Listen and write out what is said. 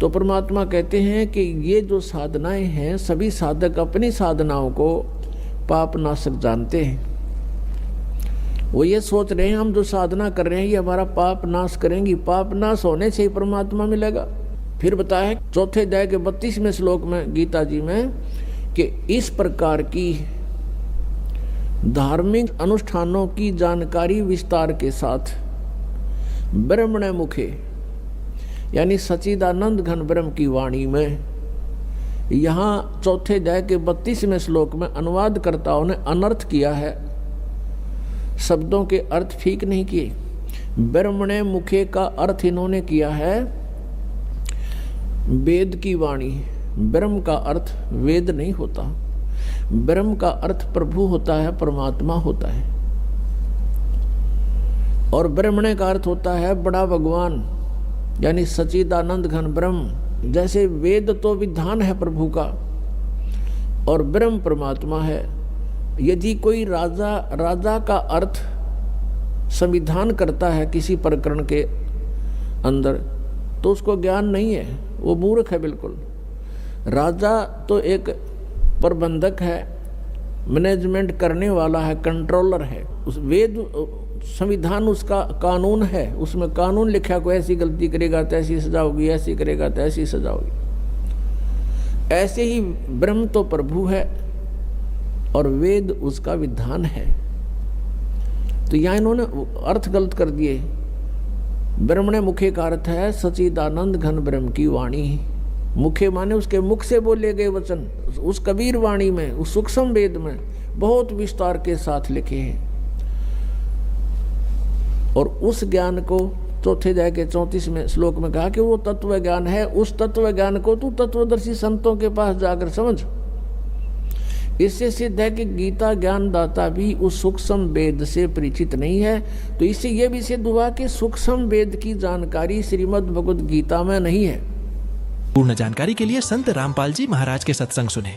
तो परमात्मा कहते हैं कि ये जो साधनाएं हैं, सभी साधक अपनी साधनाओं को पाप नाशक जानते हैं। वो ये सोच रहे हैं हम जो साधना कर रहे हैं ये हमारा पाप नाश करेंगी, पाप नाश होने से ही परमात्मा मिलेगा। फिर बताया है चौथे अध्याय के 32वें श्लोक में गीता जी में कि इस प्रकार की धार्मिक अनुष्ठानों की जानकारी विस्तार के साथ ब्रह्मण मुखे यानी सच्चिदानंद घन ब्रह्म की वाणी में, यहाँ चौथे अध्याय के 32वें श्लोक में अनुवादकर्ताओं ने अनर्थ किया है, शब्दों के अर्थ ठीक नहीं किए। ब्रह्मण मुखे का अर्थ इन्होंने किया है वेद की वाणी। ब्रह्म का अर्थ वेद नहीं होता, ब्रह्म का अर्थ प्रभु होता है, परमात्मा होता है। और ब्रह्मण का अर्थ होता है बड़ा भगवान यानी सच्चिदानंद घन ब्रह्म। जैसे वेद तो विधान है प्रभु का और ब्रह्म परमात्मा है। यदि कोई राजा का अर्थ संविधान करता है किसी प्रकरण के अंदर तो उसको ज्ञान नहीं है, वो मूर्ख है बिल्कुल। राजा तो एक प्रबंधक है, मैनेजमेंट करने वाला है, कंट्रोलर है। उस वेद संविधान उसका कानून है, उसमें कानून लिखा को ऐसी गलती करेगा तो ऐसी सजा होगी, ऐसी करेगा तो ऐसी सजा होगी। ऐसे ही ब्रह्म तो प्रभु है और वेद उसका विधान है। तो यहाँ इन्होंने अर्थ गलत कर दिए। ब्रह्मण मुखे का अर्थ है सच्चिदानंद घन ब्रह्म की वाणी। मुखे माने उसके मुख से बोले गए वचन, उस कबीर वाणी में, उस सूक्ष्म वेद में बहुत विस्तार के साथ लिखे हैं। और उस ज्ञान को चौथे अध्याय के 34वें श्लोक में कहा कि वो तत्व ज्ञान है। उस तत्व ज्ञान को तू तत्वदर्शी संतों के पास जाकर समझ। इससे सिद्ध है कि गीता ज्ञानदाता भी उस सूक्ष्म वेद से परिचित नहीं है। तो इससे यह भी सिद्ध हुआ कि सूक्ष्म वेद की जानकारी श्रीमद् भगवद गीता में नहीं है। पूर्ण जानकारी के लिए संत रामपाल जी महाराज के सत्संग सुने।